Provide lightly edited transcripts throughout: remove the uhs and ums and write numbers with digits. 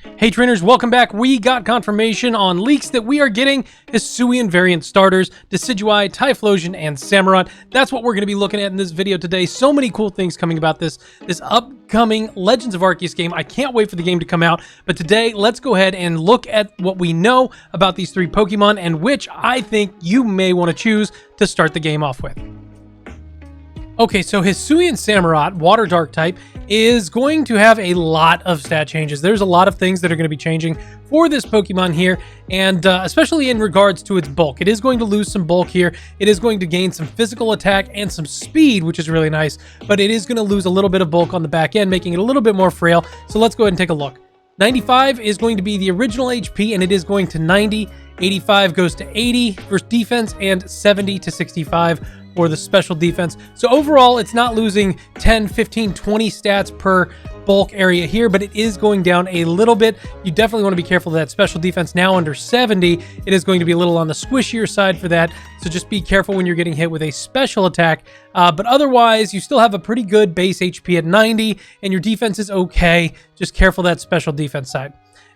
Hey trainers, welcome back. We got confirmation on leaks that we are getting Hisuian variant starters, Decidueye, Typlosion, and Samurott. That's what we're going to be looking at in this video today. So many cool things coming about this upcoming Legends of Arceus game. I can't wait for the game to come out. But today, let's go ahead and look at what we know about these three Pokemon and which I think you may want to choose to start the game off with. Okay, so Hisuian Samurott, Water Dark type, is going to have a lot of stat changes. There's a lot of things that are going to be changing for this Pokemon here, and especially in regards to its bulk. It is going to lose some bulk here. It is going to gain some physical attack and some speed, which is really nice, but it is going to lose a little bit of bulk on the back end, making it a little bit more frail. So let's go ahead and take a look. 95 is going to be the original HP, and it is going to 90. 85 goes to 80 for defense, and 70 to 65 for the special defense. So overall, it's not losing 10, 15, 20 stats per bulk area here, but it is going down a little bit. You definitely want to be careful of that special defense. Now under 70, it is going to be a little on the squishier side for that. So just be careful when you're getting hit with a special attack. But otherwise, you still have a pretty good base HP at 90, and your defense is okay. Just careful that special defense side.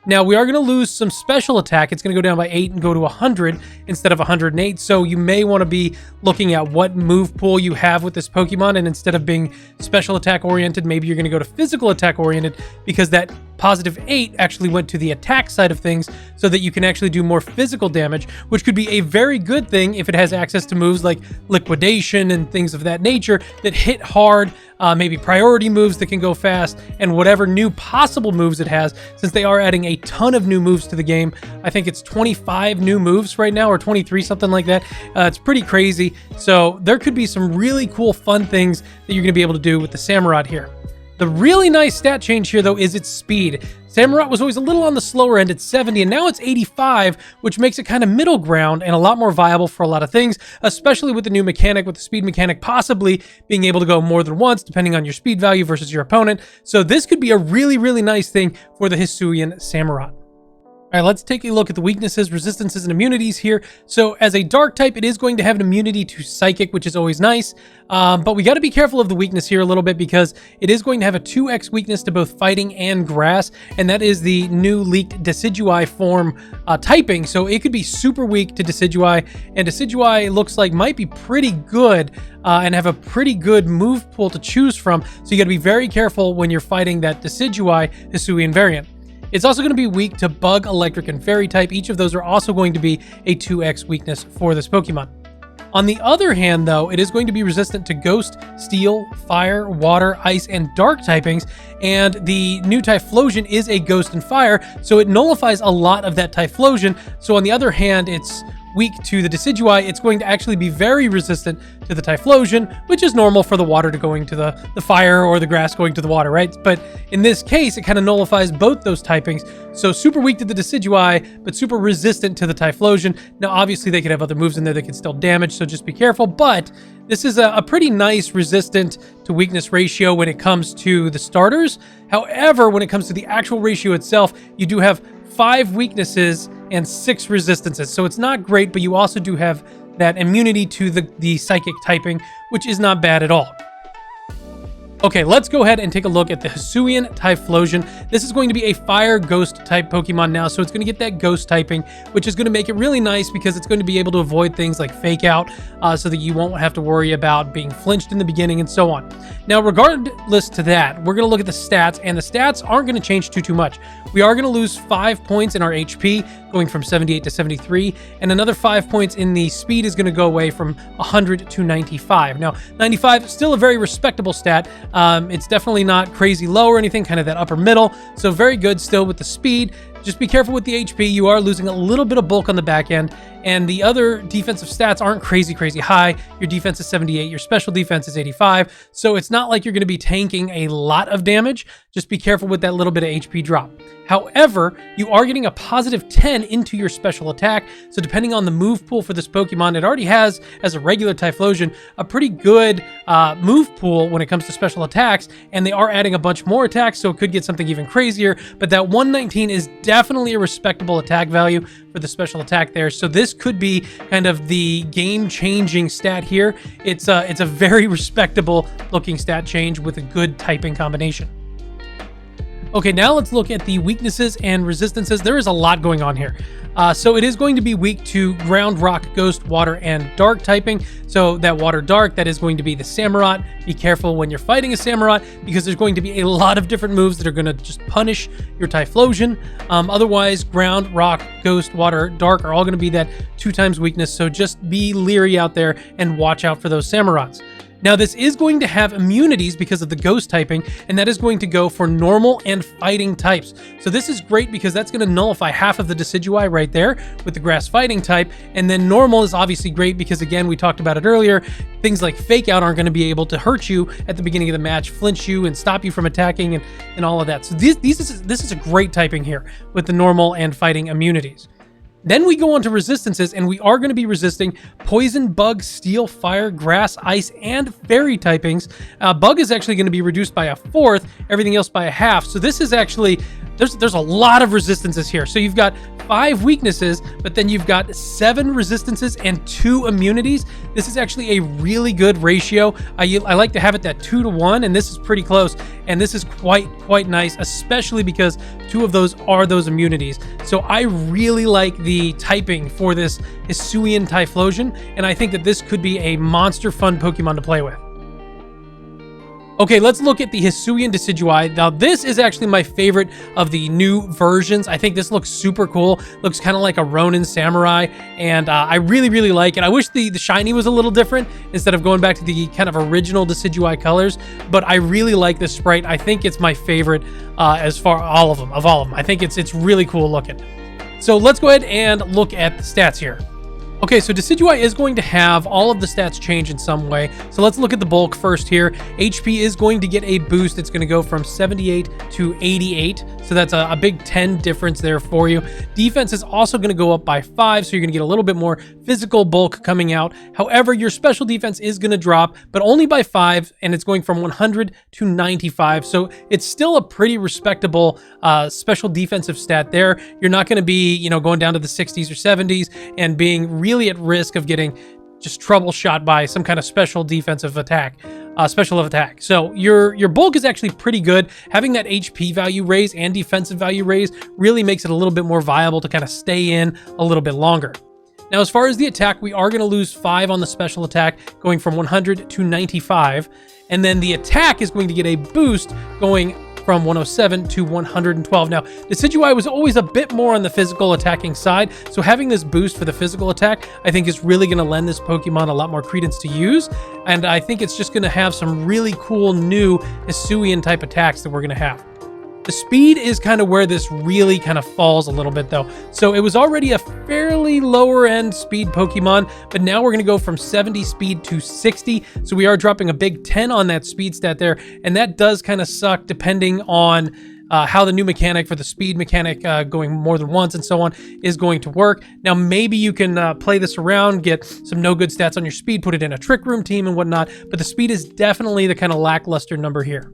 Now, we are going to lose some special attack. It's going to go down by 8 and go to 100 instead of 108. So you may want to be looking at what move pool you have with this Pokemon. And instead of being special attack oriented, maybe you're going to go to physical attack oriented, because that positive 8 actually went to the attack side of things so that you can actually do more physical damage, which could be a very good thing if it has access to moves like liquidation and things of that nature that hit hard, maybe priority moves that can go fast, and whatever new possible moves it has, since they are adding a ton of new moves to the game. I think it's 25 new moves right now, or 23, something like that. It's pretty crazy. So there could be some really cool, fun things that you're going to be able to do with the Samurott here. The really nice stat change here, though, is its speed. Samurott was always a little on the slower end at 70, and now it's 85, which makes it kind of middle ground and a lot more viable for a lot of things, especially with the new mechanic, with the speed mechanic possibly being able to go more than once, depending on your speed value versus your opponent. So this could be a really, really nice thing for the Hisuian Samurott. All right, let's take a look at the weaknesses, resistances, and immunities here. So as a dark type, it is going to have an immunity to psychic, which is always nice. But we got to be careful of the weakness here a little bit, because it is going to have a 2x weakness to both fighting and grass. And that is the new leaked Decidueye form typing. So it could be super weak to Decidueye. And Decidueye looks like might be pretty good and have a pretty good move pool to choose from. So you got to be very careful when you're fighting that Decidueye Hisuian variant. It's also going to be weak to Bug, Electric, and Fairy type. Each of those are also going to be a 2x weakness for this Pokemon. On the other hand, though, it is going to be resistant to Ghost, Steel, Fire, Water, Ice, and Dark typings, and the new Typlosion is a Ghost and Fire, so it nullifies a lot of that Typlosion. So on the other hand, it's weak to the Decidueye. It's going to actually be very resistant to the Typlosion, which is normal for the water to going to the fire, or the grass going to the water, right? But in this case, it kind of nullifies both those typings. So super weak to the Decidueye, but super resistant to the Typlosion. Now, obviously, they could have other moves in there that could still damage, so just be careful. But this is a pretty nice resistant to weakness ratio when it comes to the starters. However, when it comes to the actual ratio itself, you do have 5 weaknesses and 6 resistances. So it's not great, but you also do have that immunity to the psychic typing, which is not bad at all. Okay, let's go ahead and take a look at the Hisuian Typlosion. This is going to be a Fire Ghost type Pokemon now, so it's going to get that Ghost typing, which is going to make it really nice because it's going to be able to avoid things like Fake Out, so that you won't have to worry about being flinched in the beginning and so on. Now, regardless to that, we're going to look at the stats, and the stats aren't going to change too much. We are going to lose 5 points in our HP, going from 78 to 73, and another 5 points in the speed is going to go away from 100 to 95. Now, 95 is still a very respectable stat. It's definitely not crazy low or anything, kind of that upper middle. So very good still with the speed. Just be careful with the HP. You are losing a little bit of bulk on the back end, and the other defensive stats aren't crazy high. Your defense is 78, your special defense is 85. So it's not like you're going to be tanking a lot of damage. Just be careful with that little bit of HP drop. However, you are getting a positive 10 into your special attack. So depending on the move pool for this Pokemon, it already has, as a regular Typhlosion, a pretty good move pool when it comes to special attacks. And they are adding a bunch more attacks, so it could get something even crazier. But that 119 is definitely a respectable attack value for the special attack there. So this could be kind of the game-changing stat here. It's a very respectable looking stat change with a good typing combination. Okay, now let's look at the weaknesses and resistances. There is a lot going on here. So it is going to be weak to ground, rock, ghost, water, and dark typing. So that water dark, that is going to be the Samurott. Be careful when you're fighting a Samurott because there's going to be a lot of different moves that are going to just punish your Typlosion. Otherwise, ground, rock, ghost, water, dark are all going to be that 2 times weakness. So just be leery out there and watch out for those Samurotts. Now, this is going to have immunities because of the ghost typing, and that is going to go for normal and fighting types. So this is great because that's going to nullify half of the Decidueye right there with the grass fighting type. And then normal is obviously great because, again, we talked about it earlier, things like fake out aren't going to be able to hurt you at the beginning of the match, flinch you, and stop you from attacking and all of that. So this is a great typing here with the normal and fighting immunities. Then we go on to resistances, and we are going to be resisting poison, bug, steel, fire, grass, ice, and fairy typings. Bug is actually going to be reduced by 1/4, everything else by 1/2. So this is actually, there's a lot of resistances here. So you've got 5 weaknesses, but then you've got 7 resistances and 2 immunities. This is actually a really good ratio. I like to have it that 2 to 1, and this is pretty close. And this is quite nice, especially because 2 of those are those immunities. So I really like the typing for this Hisuian Typlosion, and I think that this could be a monster fun Pokemon to play with. Okay, let's look at the Hisuian Decidueye. Now, this is actually my favorite of the new versions. I think this looks super cool. Looks kind of like a Ronin Samurai, and I really like it. I wish the shiny was a little different instead of going back to the kind of original Decidueye colors, but I really like this sprite. I think it's my favorite as far all of them. I think it's really cool looking. So let's go ahead and look at the stats here. Okay, so Decidueye is going to have all of the stats change in some way. So let's look at the bulk first here. HP is going to get a boost. It's going to go from 78 to 88. So that's a big 10 difference there for you. Defense is also going to go up by 5. So you're going to get a little bit more physical bulk coming out. However, your special defense is going to drop, but only by 5. And it's going from 100 to 95. So it's still a pretty respectable special defensive stat there. You're not going to be, going down to the 60s or 70s and being really at risk of getting just troubleshot by some kind of special defensive attack, special attack. So your bulk is actually pretty good. Having that HP value raise and defensive value raise really makes it a little bit more viable to kind of stay in a little bit longer. Now, as far as the attack, we are going to lose 5 on the special attack, going from 100 to 95. And then the attack is going to get a boost going from 107 to 112. Now, Decidueye was always a bit more on the physical attacking side, so having this boost for the physical attack, I think is really going to lend this Pokemon a lot more credence to use, and I think it's just going to have some really cool new Hisuian type attacks that we're going to have. The speed is kind of where this really kind of falls a little bit though. So it was already a fairly lower end speed Pokemon, but now we're going to go from 70 speed to 60. So we are dropping a big 10 on that speed stat there. And that does kind of suck depending on how the new mechanic for the speed mechanic going more than once and so on is going to work. Now, maybe you can play this around, get some no good stats on your speed, put it in a trick room team and whatnot, but the speed is definitely the kind of lackluster number here.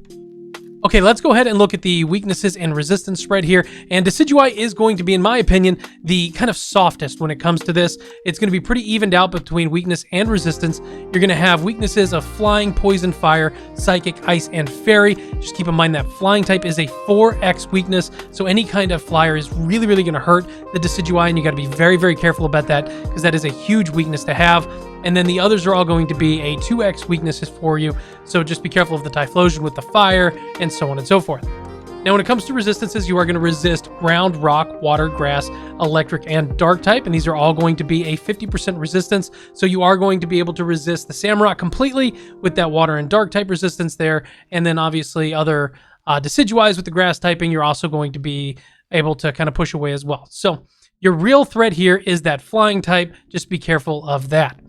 Okay, let's go ahead and look at the weaknesses and resistance spread here. And Decidueye is going to be, in my opinion, the kind of softest when it comes to this. It's going to be pretty evened out between weakness and resistance. You're going to have weaknesses of flying, poison, fire, psychic, ice, and fairy. Just keep in mind that flying type is a 4x weakness, so any kind of flyer is really going to hurt the Decidueye, and you got to be very careful about that because that is a huge weakness to have. And then the others are all going to be a 2x weaknesses for you, so just be careful of the Typlosion with the fire, and so on and so forth. Now, when it comes to resistances, you are going to resist ground, rock, water, grass, electric, and dark type, and these are all going to be a 50% resistance, so you are going to be able to resist the Samurott completely with that water and dark type resistance there, and then obviously other Decidueyes with the grass typing, you're also going to be able to kind of push away as well. So your real threat here is that flying type. Just be careful of that.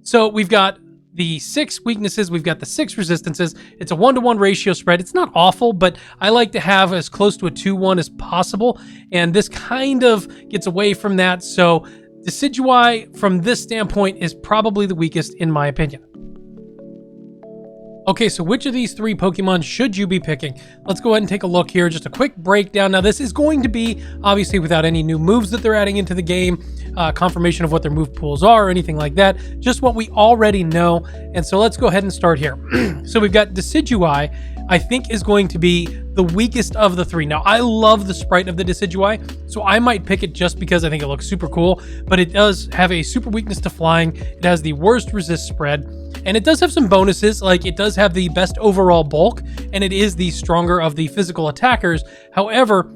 So we've got the 6 weaknesses, we've got the 6 resistances. It's a 1-to-1 ratio spread. It's not awful, but I like to have as close to a 2-1 as possible, and this kind of gets away from that. So Decidueye, from this standpoint, is probably the weakest in my opinion. Okay, so which of these 3 Pokemon should you be picking? Let's go ahead and take a look here. Just a quick breakdown. Now, this is going to be, obviously, without any new moves that they're adding into the game, confirmation of what their move pools are or anything like that, just what we already know. And so let's go ahead and start here. So we've got Decidueye I think is going to be the weakest of the three. Now, I love the sprite of the Decidueye, so I might pick it just because I think it looks super cool, but it does have a super weakness to flying. It has the worst resist spread, and it does have some bonuses, like it does have the best overall bulk, and it is the stronger of the physical attackers. However,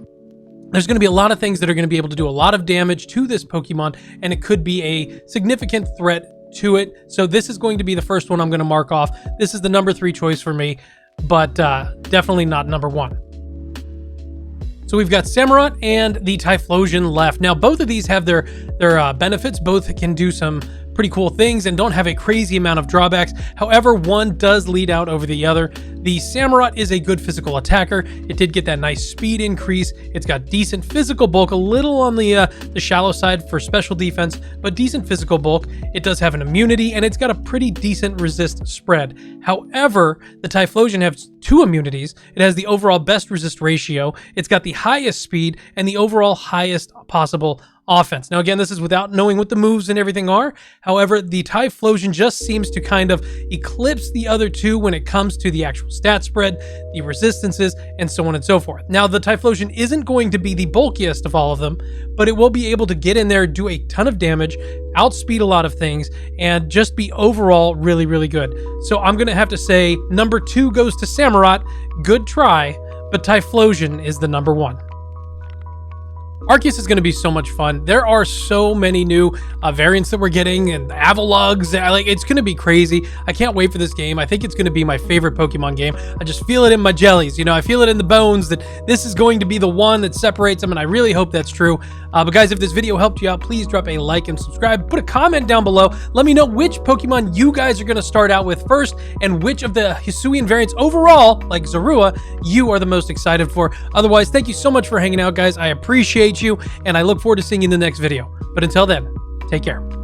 there's going to be a lot of things that are going to be able to do a lot of damage to this Pokemon, and it could be a significant threat to it. So this is going to be the first one I'm going to mark off. This is the number 3 choice for me, but definitely not number 1. So we've got Samurott and the Typlosion left. Now, both of these have their benefits. Both can do some pretty cool things and don't have a crazy amount of drawbacks. However, one does lead out over the other. The Samurott is a good physical attacker. It did get that nice speed increase. It's got decent physical bulk, a little on the shallow side for special defense, but decent physical bulk. It does have an immunity, and it's got a pretty decent resist spread. However, the Typlosion has 2 immunities. It has the overall best resist ratio. It's got the highest speed and the overall highest possible offense. Now, again, this is without knowing what the moves and everything are. However, the Typlosion just seems to kind of eclipse the other two when it comes to the actual stat spread, the resistances, and so on and so forth. Now, the Typlosion isn't going to be the bulkiest of all of them, but it will be able to get in there, do a ton of damage, outspeed a lot of things, and just be overall really, really good. So I'm going to have to say number 2 goes to Samurott. Good try, but Typlosion is the number 1. Arceus is going to be so much fun. There are so many new variants that we're getting, and Avalugs. Like, it's going to be crazy. I can't wait for this game. I think it's going to be my favorite Pokemon game. I just feel it in my jellies. You know, I feel it in the bones that this is going to be the one that separates them, and I really hope that's true. But guys, if this video helped you out, please drop a like and subscribe. Put a comment down below. Let me know which Pokemon you guys are going to start out with first, and which of the Hisuian variants overall, like Zorua, you are the most excited for. Otherwise, thank you so much for hanging out, guys. I appreciate you, and I look forward to seeing you in the next video. But until then, take care.